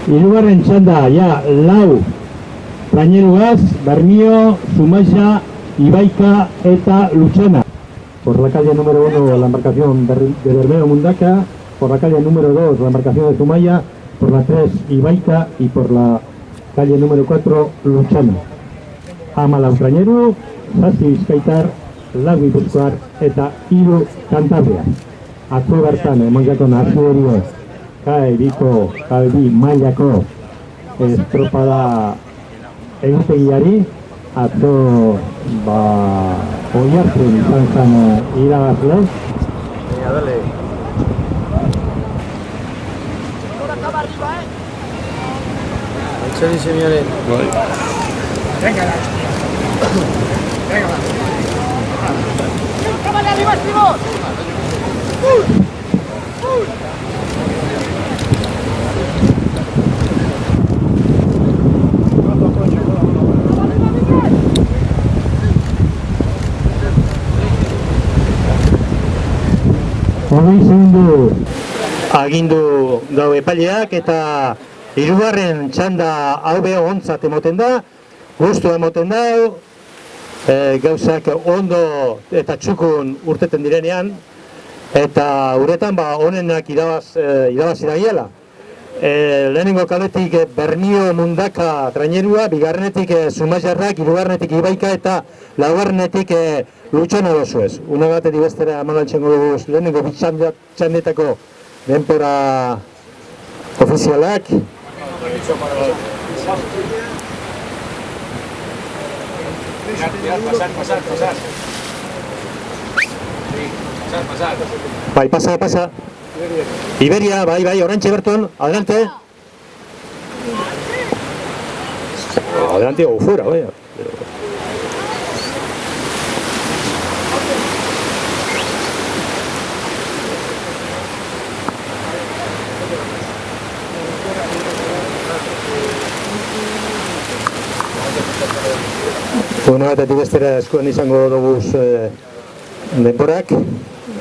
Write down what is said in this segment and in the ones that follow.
Hirugarren txanda, ya, lau traineruaz, Bermio, Zumaia, Ibaika eta Lutxana. Por la calle número 1, la embarcación de Bermeo Mundaka, por la calle número 2, la embarcación de Zumaia, por la 3, Ibaika, y por la calle número 4, Lutxana. Hamalau traineru, zazpi bizkaitar, lau gipuzkoar eta hiru Kantabria. Atzo bertan, emondako naziorio, Kaebiko, Kaebi mailako estropada egutegiari, atzo, Oiartzun izan zen irabazle. Venga, dale. Anchoni Simeone. Venga, venga. ¡Cámara arriba, Simón! Agindu gau epaileak eta hirugarren txanda hau be ontzat emoten da, gustu emoten da, gauzak ondo eta txukun urteten direnean, eta uretan honenak irabazi dagiela. Lehenengo kaletik Bermio Mundaka trainerua, bigarrenetik Zumaiarrak, hirugarrenetik Ibaika eta laugarrenetik Lutxana dozuez. Una batetik bestera emanaltxengo dugu lehenengo bitxandetako denpora ofizialak. Pasar. Bai, pasa. Iberia, bai, orantxe berton, adelante. Adelante o fuera, vaya. Una batetik bestera eskuan izango duguz denporak,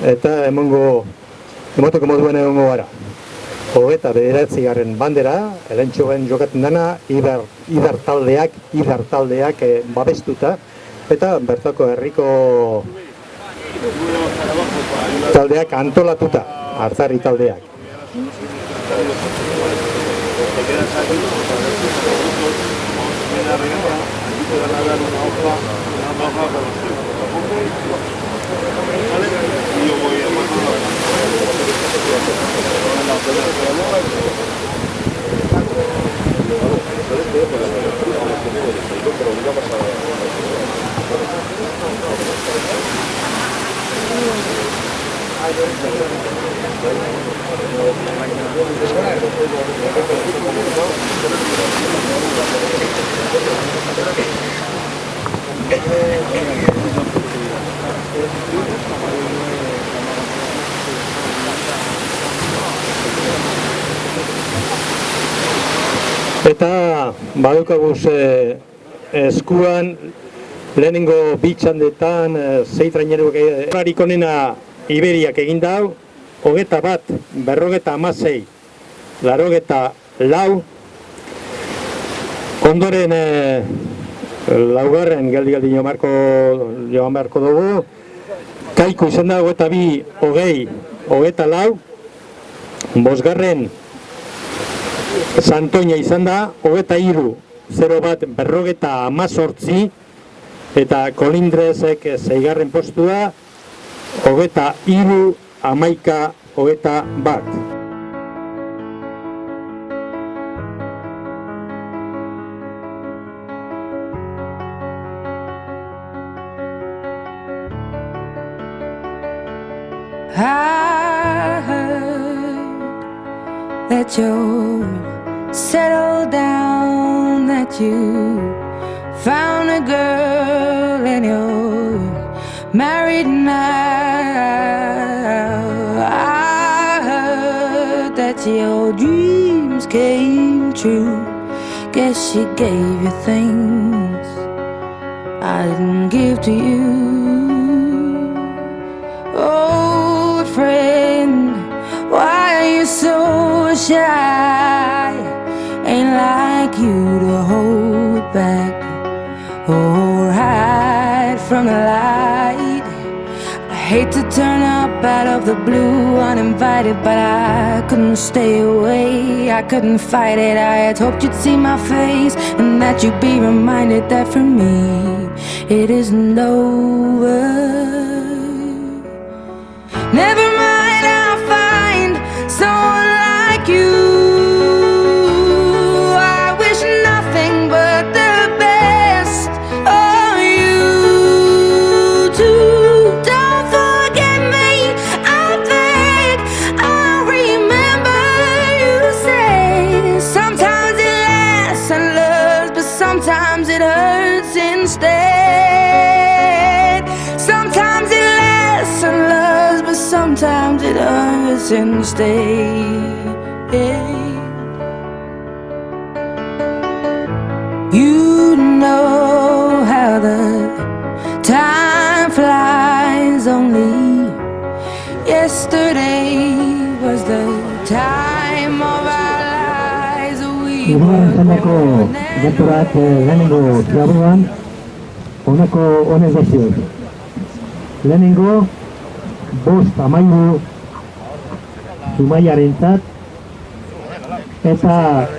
eta emoteko moduen egongo gara. 29. bandera, elentxoen jokatzen dana, Idar taldeak babestuta, eta bertako herriko taldeak antolatuta, Artzarri taldeak. Eta badukaguz eskuan lehenengo bitxandetan zei traineruak erarik onena Iberiak egin dau, 21, 56, 84, ondoren laugarren geldi joan beharko dugu, Kaiku izan da 22, 20, 24, bosgarren Santoña izan da 23, 01, 58, eta Kolindrezek zeigarren postua 23, 11, 21. I heard that you settled down, that you found a girl and you're married now. I heard that your dreams came true. Guess she gave you things I didn't give to you. Old friend, why are you so shy ain't like you to hold back or hide from the light. I hate to turn up out of the blue uninvited, but I couldn't stay away, I couldn't fight it. I had hoped you'd see my face and that you'd be reminded that for me it isn't over. Never mind, I'll find someone like you. I wish nothing but the best of you too. Don't forget me, I beg. I remember you say sometimes it lasts and loves, but sometimes it hurts instead. Sometimes it lasts and loves, but sometimes it hurts instead. You know how the time flies. Only yesterday was the time of our lives. We Hirugarren were txandako born denborak lehenengo ziaburuan honako honek dozioz. Lehenengo, 5-13 Zumaiarentzat, eta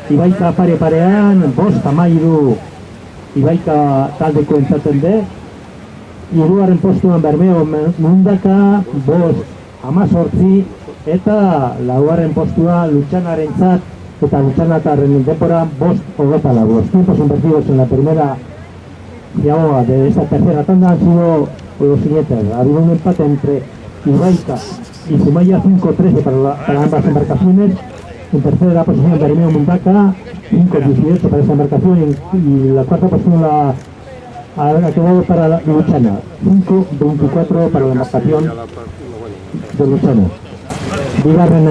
Ibaika pare-parean 5-13 Ibaika taldeko entzaten de. Hirugarren postuan Bermeo Mundaka 5-18 eta laugarren postua Lutxanarentzat eta Lutxanatarren denbora 5-24. Los tiempos invertidos en la primera llama de esta tercera tanda han sido los siguientes. Ha habido un empate entre Ibaika y Zumaya 5-13 para ambas embarcaciones. En tercera posición Bermeo Mundaka 5-18 para esa embarcación y la cuarta posición ha quedado para la Lutxana 5-24 para la embarcación de Lutxana. Bigarren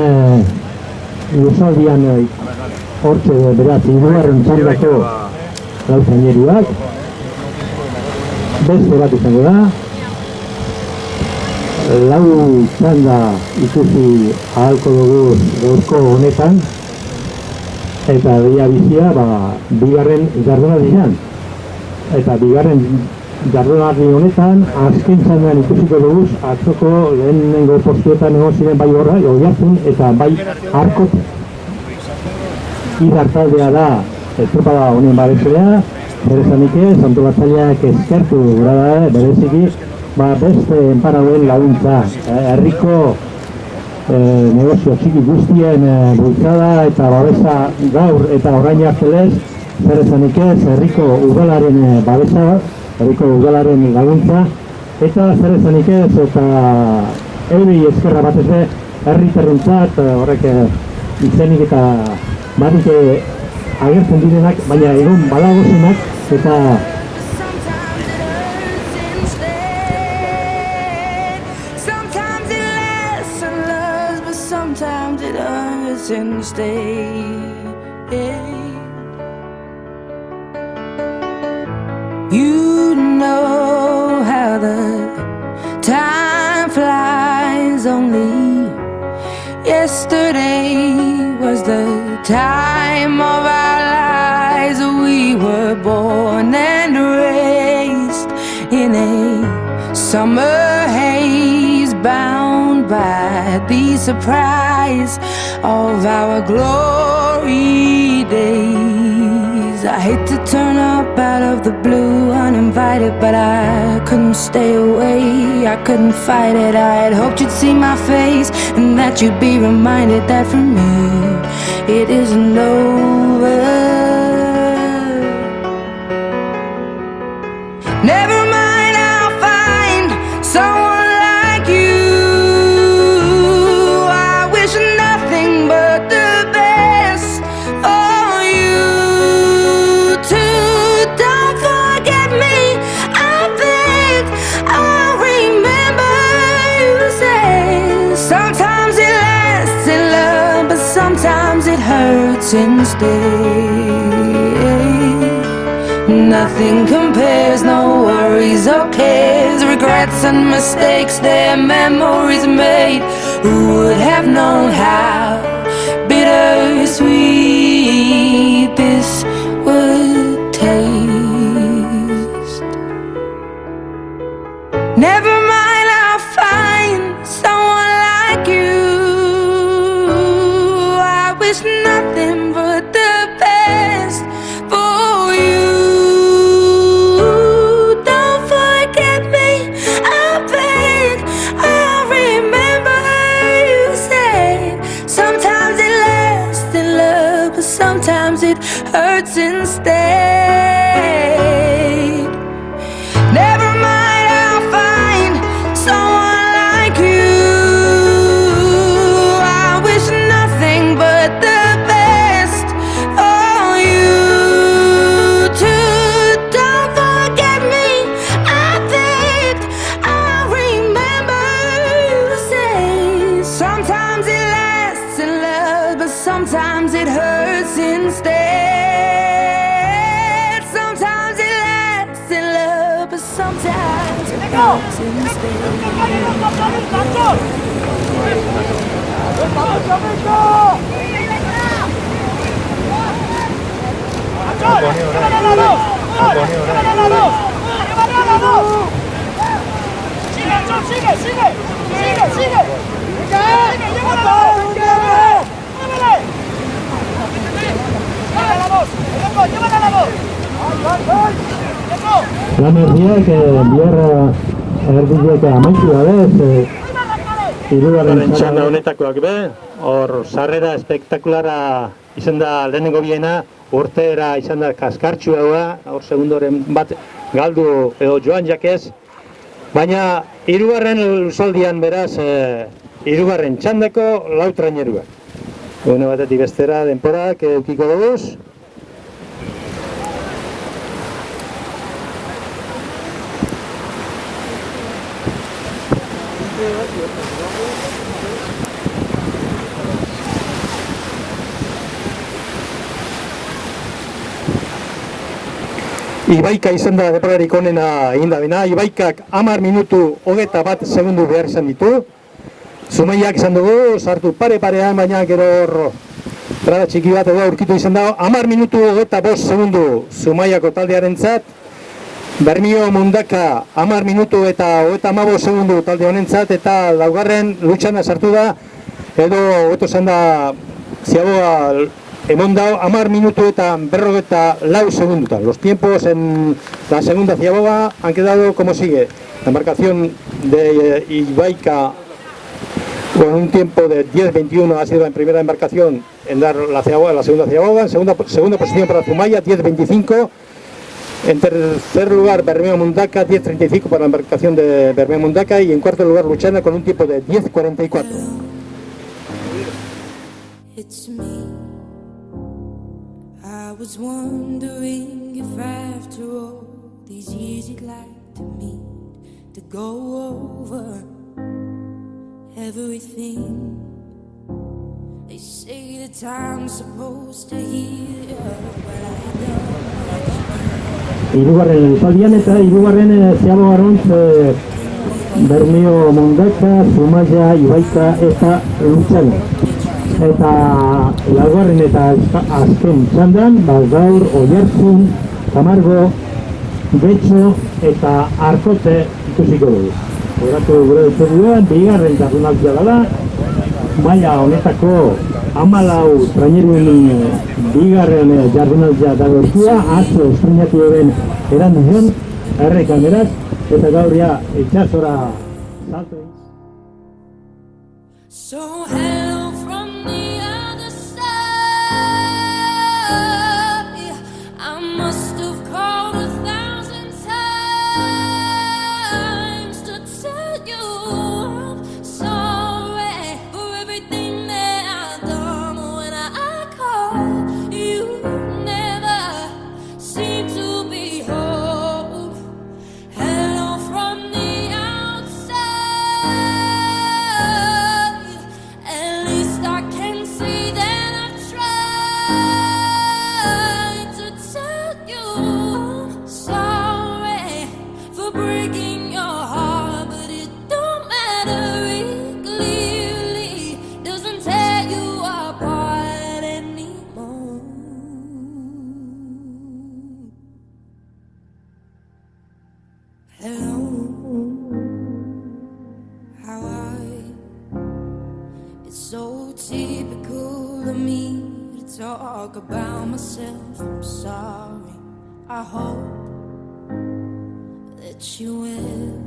luzaldian hortxe beraz hirugarren txandako lau traineruak beste bat izango da. Lau txanda ikusi ahalko dugu gaurko honetan eta dia bizia bigarren jardunaldian. Eta bigarren jardunaldi honetan azken txandan ikusiko dugu atzoko lehenengo postuetan egon ziren bai Oiartzun eta bai Arkot. Idar taldea da estropada honen babeslea, berezanik ez, antolatzaileak eskertu gura da bereziki beste enparauen laguntza, herriko negozio txiki guztien bultzada eta babesa gaur eta orain artelez, berezanik ez, herriko udalaren babesa, herriko udalaren laguntza, eta berezanik ez, eta euri eskerra batez herritarrentzat horrek izenik eta batik agertzen direnak, baina egon badagozenak eta sometimes it lasts and loves, but sometimes it hurts instead. You know how the time flies. Only yesterday was the time of our lives. We were born and raised in a summer haze, bound by the surprise of our glory days. I hate to turn up out of the blue uninvited, but I couldn't stay away, I couldn't fight it. I had hoped you'd see my face and that you'd be reminded that for me it isn't over. Never mind, I'll find someone like you. I wish nothing but the best for you too. Don't forget me, I beg. I remember you say sometimes it lasts in love, but sometimes it hurts instead. Nothing compares, no worries or cares, regrets and mistakes, their memories made. Who would have known how bittersweet instead. Never mind, I'll find someone like you. I wish nothing but the best for you too. Don't forget me. I think I remember you say sometimes it lasts in love, but sometimes it hurts instead. Sometimes it lasts in love, but sometimes it hurts instead. Lan herriak bihar erdiek amaitu dabez, hirugarren txanda honetakoak be, hor sarrera espektakulara izan da lehenengo biena, urteera izan da kaskartxua da, hor segundoren bat galdu edo joan jakez, baina hirugarren luzaldian beraz, hirugarren txandako lau trainerua. Une batetik bestera denporak eukiko duguz. Ibaika izan da denporarik onena egin da bina. Ibaikak 10 minutu 21 segundu behar izan ditu. Zumaiak izan dugu, sartu pare-parean, baina gero hor traba txiki bat edo aurkitu izan da. 10 minutu 25 segundu Zumaiako taldearentzat. Bermio Mundaka 10 minutu eta 35 segundu talde honentzat, eta laugarren Lutxana sartu da, edo hobeto izan da Ziaboga emon dao 10 minutu eta 54 segundutan. Los tiempos en la segunda Ziaboga han quedado como sigue. La embarcación de Ibaika con un tiempo de 10.21 ha sido en primera embarcación en dar la segunda Ziaboga. En segunda posición para Zumaya, 10.25. En tercer lugar, Bermeo Mundaka, 10.35 para la embarcación de Bermeo Mundaka. Y en cuarto lugar, Luchana con un tiempo de 10.44. It's me. I was wondering if after all these years you'd like to meet, to go over everything. They say the time's supposed to heal you, but I don't. Hirugarren zaldian eta hirugarren Ziabogarontz Bermeo Mundaka, Zumaya, Ibaika eta Luchana. Eta laugarren eta azken txandan, gaur Oiartzun, Camargo, Getxo eta Arkote ikusiko dugu. Horatu gure duzuduan, bigarren jardunaldia da, maila honetako 14 traineruen bigarren jardunaldia da gortua, atzo estrenatu den erantzun, errekan beraz, eta gaur ja itxasora salto. So hello from the other side. I must have called 1,000 times to tell you I'm sorry for everything that I've done. When I call, you never seem to be home. Hello from the outside. At least I can see that I've tried to tell you I'm sorry for breaking your heart, but it don't matter. It clearly doesn't tear you apart anymore. Hello, how are you? It's so typical of me to talk about myself. I'm sorry. I hope that you will.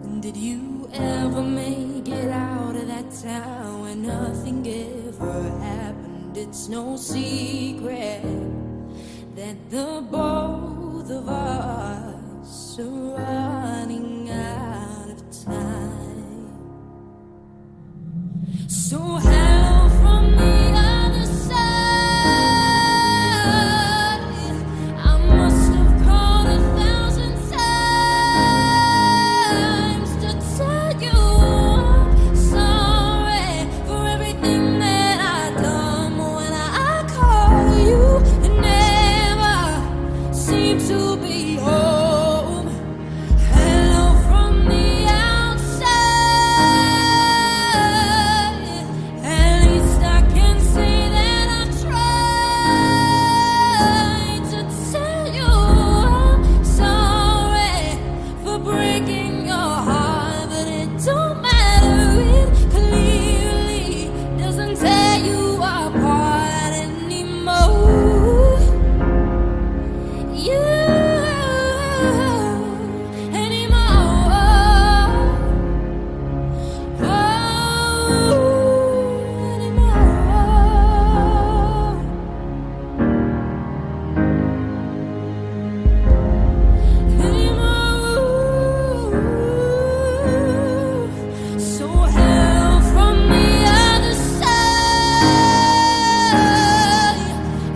And did you ever make it out of that town where nothing ever happened? It's no secret the both of us are running out of time. So hello from the other side. I must have called 1,000 times to tell you I'm sorry for everything that I've done. When I call you, you never seem to be home. Hello from the outside. At least I can say that I tried to tell you I'm sorry for breaking your heart, but it don't matter. It clearly doesn't tear you apart anymore. You anymore. Oh, anymore. So hell from the other side.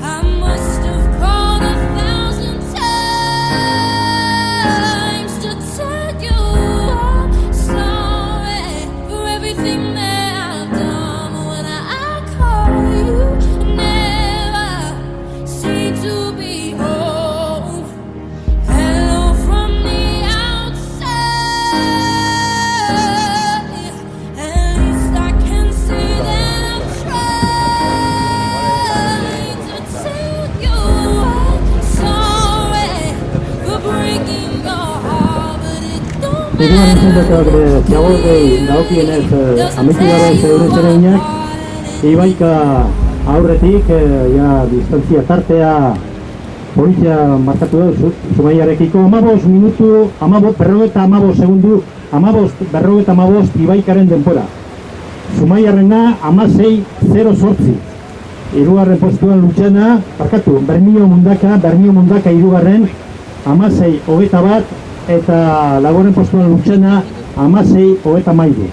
I must have called 1,000 times to tell you I'm sorry for everything that I've done. When I call you, never seem to be home. Hello from the outside. At least I can say that I've tried to tell you I'm sorry for breaking your heart, but it don't Hirugarren matter. zentroak ziagorgei dagokienez amaitu gara euren zereinak. Ibaika aurretik, distantzia tartea polizia markatu da Zumaiarekiko 15 minutu, 55 segundu, 55 Ibaikaren denbora. Zumaiarrena 16:08. Hirugarren postuan Lutxana, Bermio Mundaka hirugarren 16:21 eta laugarren postuan Lutxana 16:33.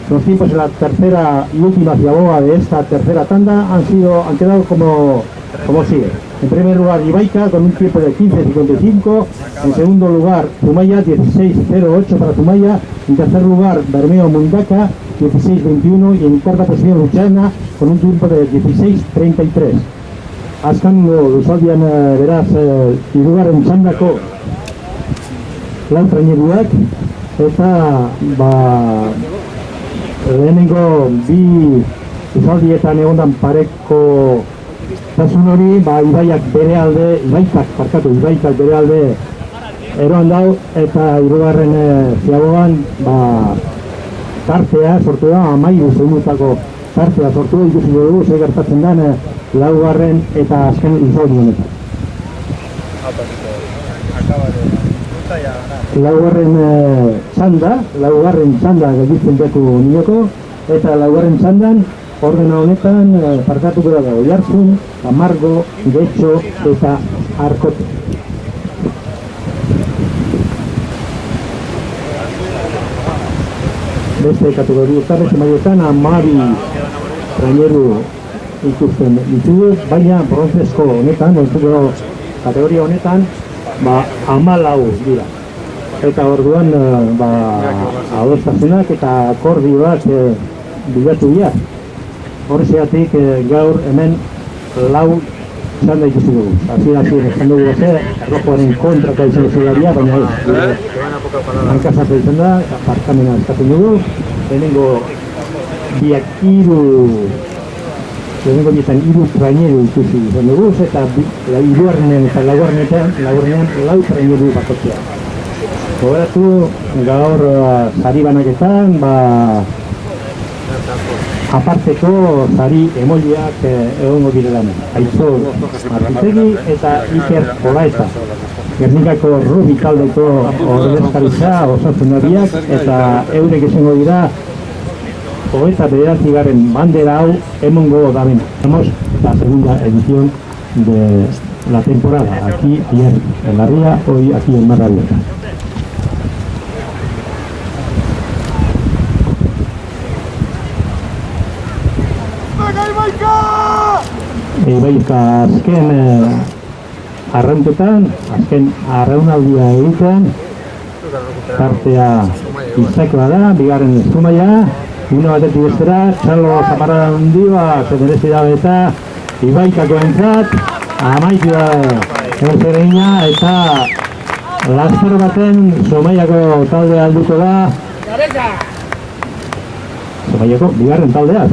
Los tiempos en la tercera y última ciaboga de esta tercera tanda han quedado como sigue. En primer lugar Ibaika con un tiempo de 15:55, en segundo lugar Zumaia 16:08 para Zumaia, en tercer lugar Bermeo Mundaka 16:21 y en cuarta posición Lutxana con un tiempo de 16:33. Azkengo luzaldian beraz hirugarren txandako lau traineruak eta lehenengo bi luzaldietan egondan pareko tasun hori, Ibaikak bere alde eroan dau eta hirugarren ziabogan tartea sortu da, 13 segundutako tartea sortu da, ikusi dugu zer gertatzen den laugarren eta azken luzaldi honetan. Laugarren txanda gelditzen deku nioko, eta laugarren txandan ordena honetan parkatuko da Oiartzun, Amargo, Getxo eta Arkote. Beste kategorietan, maietan 12 traineru ikusten ditugu, baina bronzezko honetan, kategoria honetan, 14 dira. Eta orduan adostasunak eta akordioak bilatu dira. Horregatik gaur hemen lau txanda ikusi dugu. Hasiera esan dugu erlojuaren kontrako izan zelaria, baina ez. Hankasaz izan da, parkamena eskatzen dugu. Lehenengo hiru traineru ikusi izan dugu, eta hirugarrenean eta laugarrenean lau traineru bakotzea. Gogoratu gaur sari banaketan, aparteko sari emoliak egongo direla. Aitzol Martitegi eta Iker Olaeta. Gernikako Rubi taldeko ordezkaritza osatzen dabiak eta eurek izango dira 29. bandera hau emongo dabena. Estamos la segunda edición de la temporada, aquí ayer en la ría, hoy aquí en Mar Abierta. Ibaika azken arrauntetan, azken arraunaldia egiten, tartea izaikoa da, bigarren Zumaia, uno batetik bestera, Txalo Zaparrada Undioa, merezi da eta Ibaikako entzat, amaitu da erzereina eta laster baten Zumaiako taldea alduko da. Zumaiako bigarren taldea,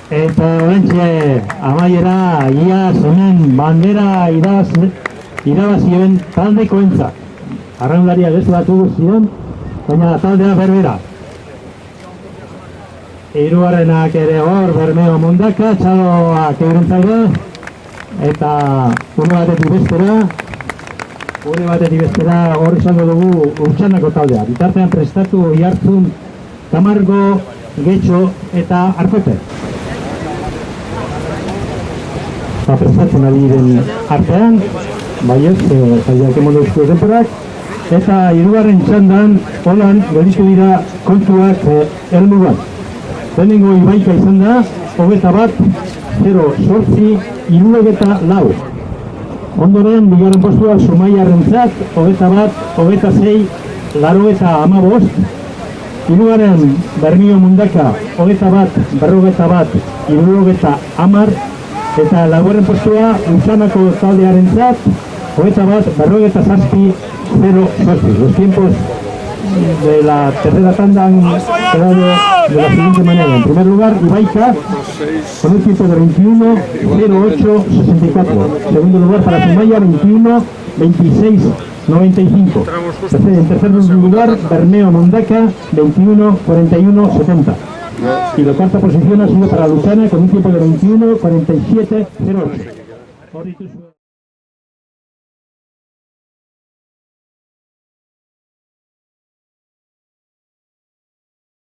eta bentxe amaiera iaz hemen bandera irabazioen taldeko entzat. Arraunlaria gezlatu ziren, baina taldea berbera. Hirugarrenak ere hor, Bermeo Mundaka, Txaloak euren talde, eta une batetik bestera hor izango dugu Urtsanako taldea. Bitartean prestatu Oiartzun, Tamargo, Getxo eta Arkote. Prestatzen ari diren artean, baiez, zaiak emon duzko denporak, eta hirugarren txandan, holan, gelditu dira kontuak helmugan. Lehenengo Ibaika izan da, 21-0-8-64. Ondoren, bigarren postua Zumaiarrentzat, 21-26-85. Hirugarren Bermeo Mundaka, 21-51-70. Eta laugarren postua Urtsanako taldearentzat, 21-57-08. Los tiempos de la tercera tanda han quedado de la siguiente manera. En primer lugar, Ibaika, con un tiempo de 21-08-64. Segundo lugar para Zumaya, 21-26-95. En tercer lugar, Bermeo Mundaka, 21-41-70. Y la cuarta posición ha sido para Luchana con un tiempo de 21-47-08.